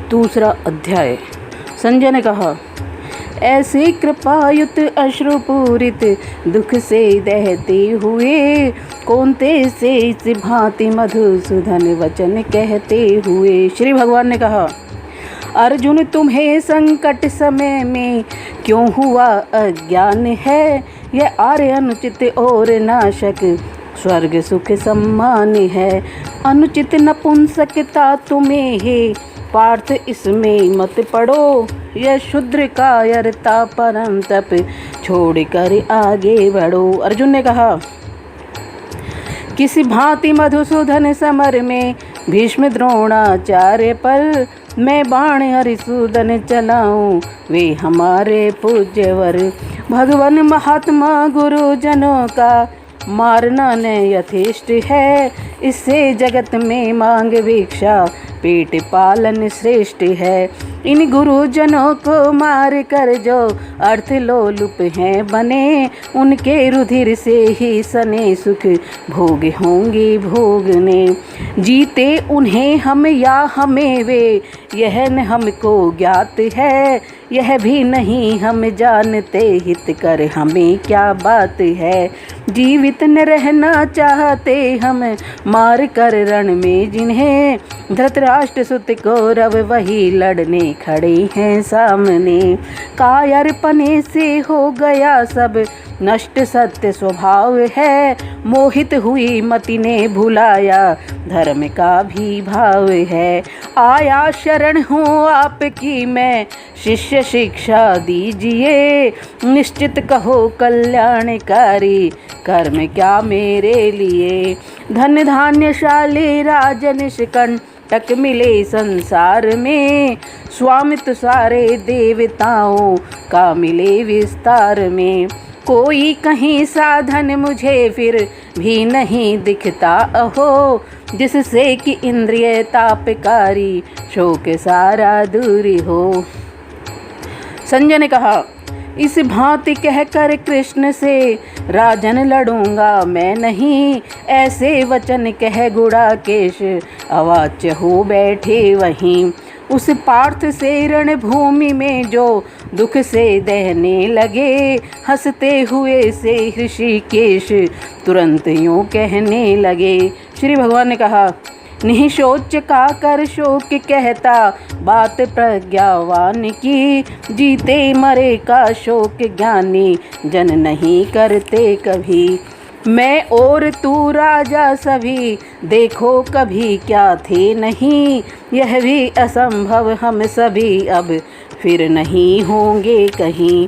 दूसरा अध्याय। संजय ने कहा, ऐसे कृपायुत अश्रुपूरित दुख से दहते हुए कौन्ते से इस भांति मधुसूदन वचन कहते हुए श्री भगवान ने कहा, अर्जुन तुम्हें संकट समय में क्यों हुआ अज्ञान है। यह आर्य अनुचित और नाशक स्वर्ग सुख सम्मान है। अनुचित नपुंसकता तुम्हें है पार्थ इसमें मत पड़ो। यह शूद्र कायरता परम तप छोड़ कर आगे बढ़ो। अर्जुन ने कहा, किसी भांति मधुसूदन समर में भीष्म द्रोणाचार्य पर मैं बाण हरिसूदन चलाऊं, वे हमारे पूज्यवर। भगवान महात्मा गुरुजनों का मारना न यथेष्ट है। इससे जगत में मांग भिक्षा पेट पालन श्रेष्ठ है। इन गुरुजनों को मार कर जो अर्थ लोलुप हैं बने, उनके रुधिर से ही सने सुख भोग होंगे भोगने। जीते उन्हें हम या हमें वे, यह न हमको ज्ञात है। यह भी नहीं हम जानते हित कर हमें क्या बात है। जीवित न रहना चाहते हम मार कर रण में जिन्हें, धृतराष्ट्र सुत कौरव वही लड़ने खड़े हैं सामने। कायरपने से हो गया सब नष्ट सत्य स्वभाव है। मोहित हुई मति ने भुलाया धर्म का भी भाव है। आया शरण हूँ आपकी मैं, शिष्य शिक्षा दीजिए। निश्चित कहो कल्याणकारी कर्म क्या मेरे लिए। धन धान्यशाली राजनिष कंटक मिले संसार में, स्वामित्व सारे देवताओं का मिले विस्तार में। कोई कहीं साधन मुझे फिर भी नहीं दिखता अहो, जिससे कि इंद्रिय तापकारी शोक सारा दूर हो। संजय ने कहा, इस भांति कहकर कृष्ण से राजन लड़ूंगा मैं नहीं। ऐसे वचन कह गुड़ाकेश अवाच्य हो बैठे वहीं। उस पार्थ से रणभूमि में जो दुख से दहने लगे, हंसते हुए से ऋषिकेश तुरंत यूं कहने लगे। श्री भगवान ने कहा, निःशोच का कर शोक कहता बात प्रज्ञावान की। जीते मरे का शोक ज्ञानी जन नहीं करते कभी। मैं और तू राजा सभी देखो कभी क्या थे नहीं। यह भी असंभव हम सभी अब फिर नहीं होंगे कहीं।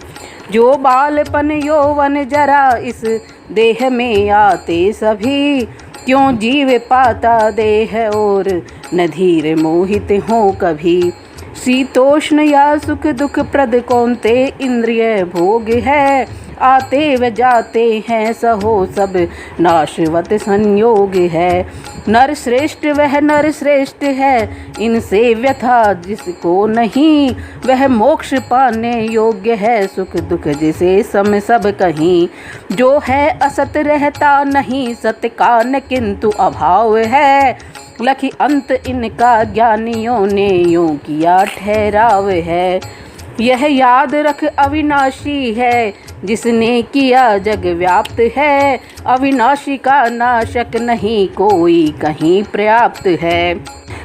जो बालपन यौवन जरा इस देह में आते सभी, क्यों जीव पाता देह और न धीर मोहित हो कभी। शीतोष्ण या सुख दुख प्रद कौन्ते इंद्रिय भोग है। आते व जाते हैं सहो सब नाशवत संयोग है। नर श्रेष्ठ वह नर श्रेष्ठ है, इनसे व्यथा जिसको नहीं। वह मोक्ष पाने योग्य है, सुख दुख जिसे सम सब कहीं। जो है असत रहता नहीं सत्य का न किंतु अभाव है। लखी अंत इनका ज्ञानियों ने यूं किया ठहराव है। यह याद रख अविनाशी है, जिसने किया जग व्याप्त है। अविनाशी का नाशक नहीं कोई कहीं पर्याप्त है।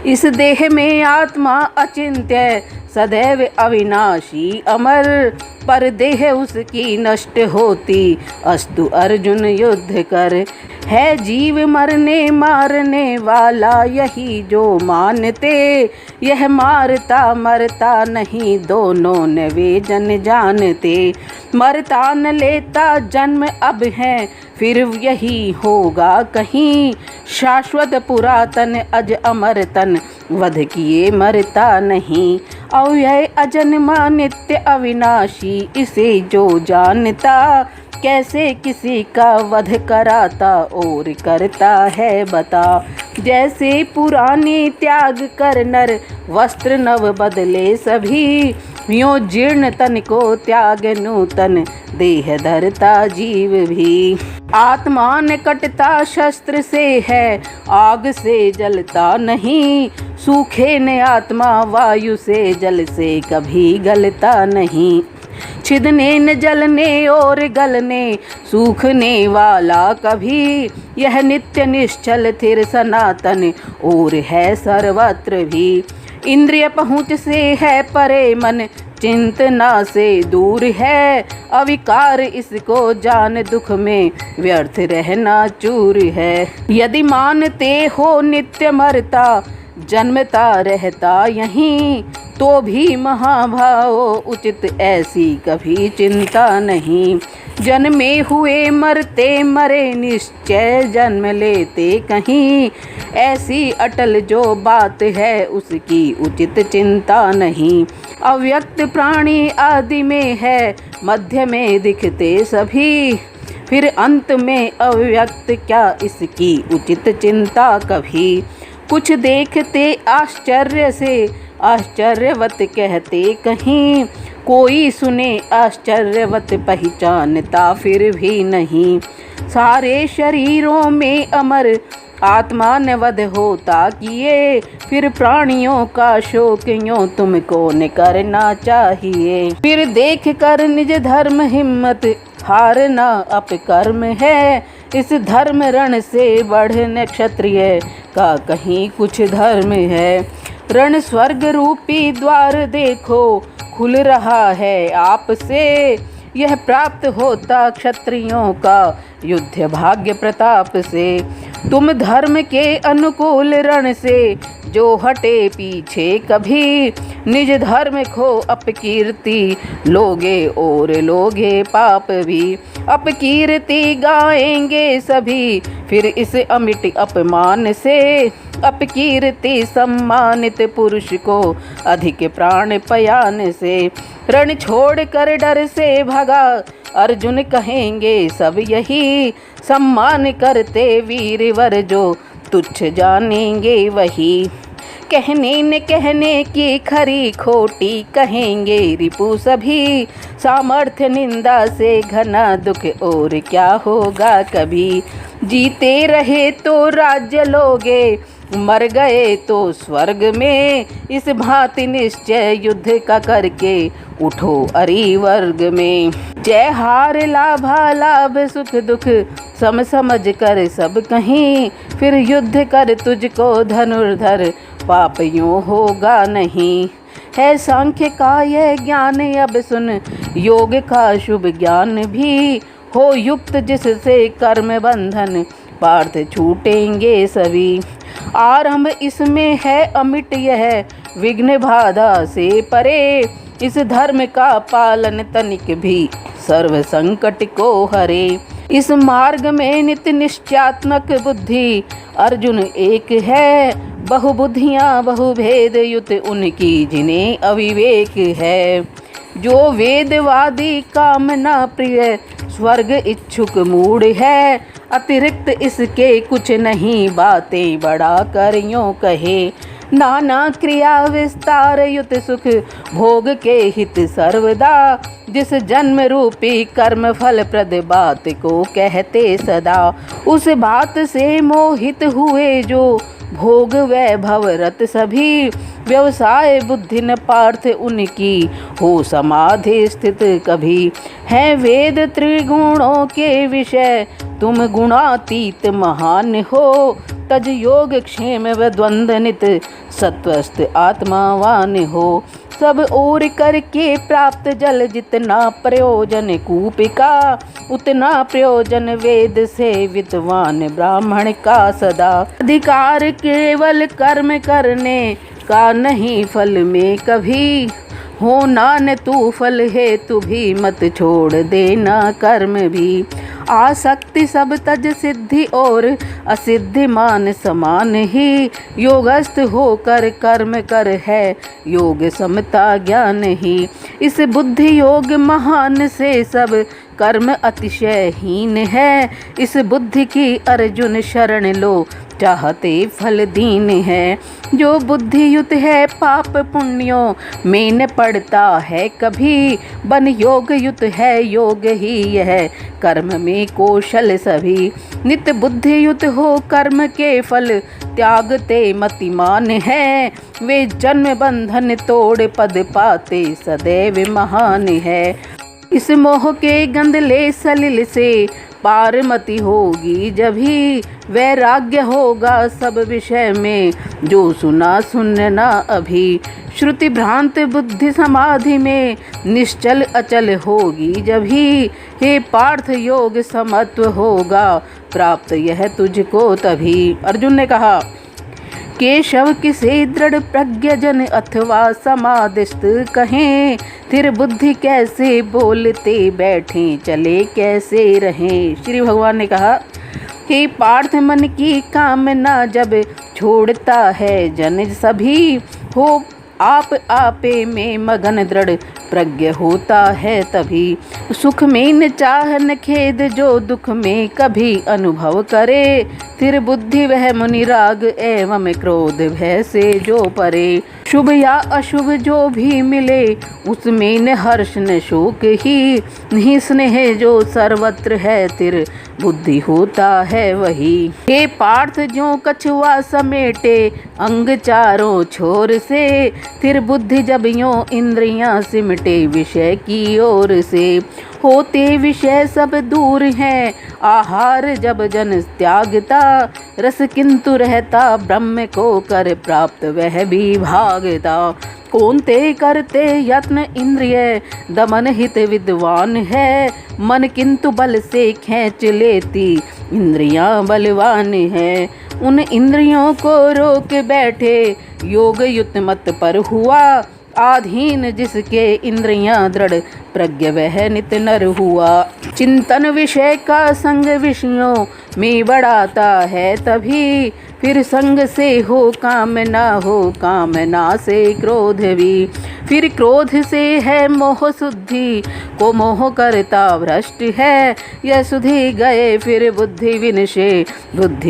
इस देह में आत्मा अचिंत्य सदैव अविनाशी अमर। पर देह उसकी नष्ट होती अस्तु अर्जुन युद्ध कर। है जीव मरने मारने वाला यही जो मानते। यह मारता मरता नहीं दोनों न वे जन जानते। मरता न लेता जन्म अब है फिर यही होगा कहीं। शाश्वत पुरातन अज अमर तन वध किए मरता नहीं। अव्यय अजन्मा नित्य अविनाशी इसे जो जानता। कैसे किसी का वध कराता और करता है बता। जैसे पुराने त्याग कर नर वस्त्र नव बदले सभी। यों जीर्ण तन को त्याग नूतन देह धरता जीव भी। आत्मा न कटता शस्त्र से है आग से जलता नहीं। सूखे ने आत्मा वायु से जल से कभी गलता नहीं। छिदने न जलने और गलने सूखने वाला कभी, यह नित्य निश्चल थिर सनातन और है सर्वत्र भी। इंद्रिय पहुँच से है परे मन, चिंतना से दूर है अविकार, इसको जान दुख में व्यर्थ रहना चूर है। यदि मानते हो नित्य मरता जन्मता रहता यहीं, तो भी महाभाव उचित ऐसी कभी चिंता नहीं। जन्मे हुए मरते मरे निश्चय जन्म लेते कहीं, ऐसी अटल जो बात है उसकी उचित चिंता नहीं। अव्यक्त प्राणी आदि में है मध्य में दिखते सभी, फिर अंत में अव्यक्त क्या इसकी उचित चिंता कभी। कुछ देखते आश्चर्य से आश्चर्यवत कहते कहीं, कोई सुने आश्चर्यवत पहचानता फिर भी नहीं। सारे शरीरों में अमर आत्मा ने वध होता किए, फिर प्राणियों का शोक यूं तुमको न करना चाहिए। फिर देख कर निज धर्म हिम्मत हारना अपकर्म है, इस धर्म रण से बढ़ने क्षत्रिय का कहीं कुछ धर्म है। रण स्वर्ग रूपी द्वार देखो खुल रहा है आपसे, यह प्राप्त होता क्षत्रियों का युद्ध भाग्य प्रताप से। तुम धर्म के अनुकूल रण से जो हटे पीछे कभी, निज धर्म खो अपकीर्ति लोगे और लोगे पाप भी। अपकीर्ति गाएंगे सभी फिर इस अमिट अपमान से, अपकीर्ति सम्मानित पुरुष को अधिक प्राण पयान से। रण छोड़ कर डर से भगा अर्जुन कहेंगे सब यही, सम्मान करते वीरवर जो तुच्छ जानेंगे वही। कहने न कहने की खरी खोटी कहेंगे रिपु सभी, सामर्थ्य निंदा से घना दुख और क्या होगा कभी। जीते रहे तो राज्य लोगे, मर गए तो स्वर्ग में, इस भांति निश्चय युद्ध का करके उठो अरि वर्ग में। जय हार लाभा लाभ सुख दुख सम समझ कर सब कहीं, फिर युद्ध कर तुझको धनुर्धर पाप यूं होगा नहीं। है सांख्य का यह ज्ञान अब सुन, योग का शुभ ज्ञान भी हो युक्त, जिससे कर्म बंधन पार्थ छूटेंगे सभी। आरंभ इसमें है अमिट यह विघ्न बाधा से परे, इस धर्म का पालन तनिक भी सर्व संकट को हरे। इस मार्ग में नित्य निश्चयात्मक बुद्धि अर्जुन एक है, बहुबुद्धियाँ बहुभेद युत उनकी जिन्हें अविवेक है। जो वेदवादी कामना प्रिय स्वर्ग इच्छुक मूढ़ है, अतिरिक्त इसके कुछ नहीं बातें बढ़ा कर यूं कहे। नाना क्रिया विस्तार युत सुख भोग के हित सर्वदा, जिस जन्म रूपी कर्म फल प्रद बात को कहते सदा। उस बात से मोहित हुए जो भोग वैभव रत सभी, व्यवसाय बुद्धि न पार्थ उनकी हो समाधि स्थित कभी। है वेद त्रिगुणों के विषय तुम गुणातीत महान हो, तज योग क्षेम व द्वंद्वनित सत्वस्थ आत्मावान हो। सब ओर करके प्राप्त जल जितना प्रयोजन कूपिका, उतना प्रयोजन वेद से विद्वान ब्राह्मण का सदा। अधिकार केवल कर्म करने का नहीं फल में कभी, होना न तू फल है तू भी मत छोड़ देना कर्म भी। आसक्ति सब तज सिद्धि और असिद्धि मान समान ही, योगस्थ होकर कर्म कर है योग समता ज्ञान ही। इस बुद्धि योग महान से सब कर्म अतिशयहीन है, इस बुद्धि की अर्जुन शरण लो चाहते फल दीन है। जो बुद्धियुत है पाप पुण्यों में न पड़ता है कभी, बन योग युत है योग ही यह कर्म में कौशल सभी। नित्य बुद्धियुत हो कर्म के फल त्यागते मतिमान है, वे जन्म बंधन तोड़ पद पाते सदैव महान है। इस मोह के गंधले सलिल से पारमति होगी जभी, वैराग्य होगा सब विषय में जो सुना सुनना अभी। श्रुति भ्रांत बुद्धि समाधि में निश्चल अचल होगी जभी, हे पार्थ योग समत्व होगा प्राप्त यह तुझको तभी। अर्जुन ने कहा, केशव किसे दृढ़ प्रज्ञ जन अथवा समाधिस्थ कहें, फिर बुद्धि कैसे बोलते बैठे चले कैसे रहें। श्री भगवान ने कहा, हे पार्थ मन की कामना जब छोड़ता है जन सभी, हो आप आपे में मगन दृढ़ प्रज्ञ होता है तभी। सुख में न चाह न खेद जो दुख में कभी अनुभव करे, फिर बुद्धि वह मुनिराग एवं क्रोध भय से जो परे। शुभ या अशुभ जो भी मिले उसमें न हर्ष न शोक ही, नहीं स्नेह जो सर्वत्र है तिर बुद्धि होता है वही। हे पार्थ जो कछुआ समेटे अंग चारों छोर से, फिर बुद्धि जब यों इंद्रियां सिमटे विषय की ओर से। होते विषय सब दूर हैं आहार जब जन त्यागता, रस किंतु रहता ब्रह्म को कर प्राप्त वह भी भागता। कौन ते करते यत्न इंद्रिय दमन हित विद्वान है, मन किंतु बल से खींच लेती इंद्रियां बलवान है। उन इंद्रियों को रोक बैठे योग युक्त मत पर हुआ, आधीन जिसके इंद्रियां दृढ़ प्रज्ञ वह नित नर हुआ। चिंतन विषय का संग विषयों में बढ़ाता है तभी, फिर संग से हो कामना से क्रोध भी। फिर क्रोध से है मोह शुद्धि को मोह करता भ्रष्ट है, यह सुधि गए फिर बुद्धि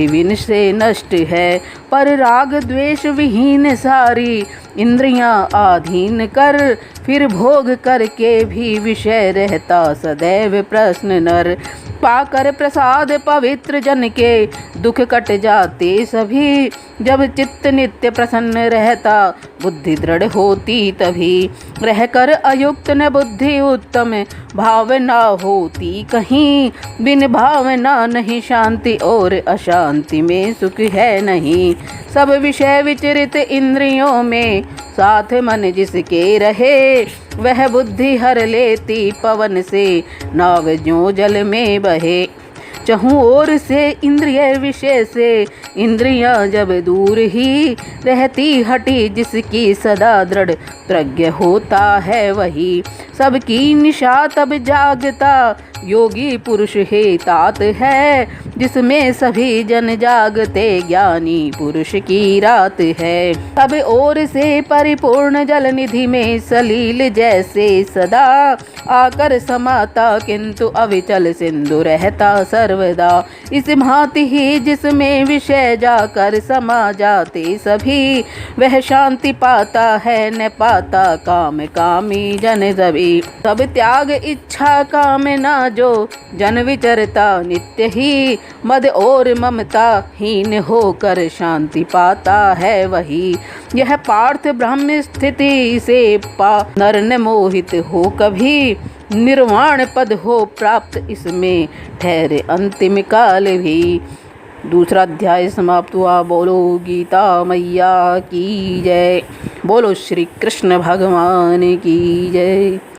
विनशे नष्ट है। पर राग द्वेष विहीन सारी इंद्रियां आधीन कर, फिर भोग करके भी विषय रहता सदैव प्रश्न नर। पाकर प्रसाद पवित्र जन के दुख कट जाते सभी, जब चित्त नित्य प्रसन्न रहता बुद्धि दृढ़ होती तभी। रहकर अयुक्त न बुद्धि उत्तम भावना होती कहीं, बिन भावना नहीं शांति और अशांति में सुख है नहीं। सब विषय विचरित इंद्रियों में साथ मन जिसके रहे, वह बुद्धि हर लेती पवन से नाव ज्यों जल में बहे। चहु ओर से इंद्रिय विषय से इंद्रियां जब दूर ही रहती हटी, जिसकी सदा दृढ़ प्रज्ञ होता है वही। सबकी निशा तब जागता योगी पुरुष हे तात है, जिसमें सभी जन जागते ज्ञानी पुरुष की रात है। सब ओर से परिपूर्ण जल निधि में सलील जैसे सदा, आकर समाता किंतु अविचल सिंधु रहता सर्वदा। इस भांति ही जिसमें विषय जाकर समा जाते सभी, वह शांति पाता है न पाता काम कामी जन सभी। तब त्याग इच्छा कामना जो जन विचरता नित्य ही, मद और ममता हीन होकर शांति पाता है वही। यह पार्थ ब्रह्म स्थिति से पा नर न मोहित हो कभी, निर्वाण पद हो प्राप्त इसमें ठहरे अंतिम काल भी। दूसरा अध्याय समाप्त हुआ। बोलो गीता मैया की जय। बोलो श्री कृष्ण भगवान की जय।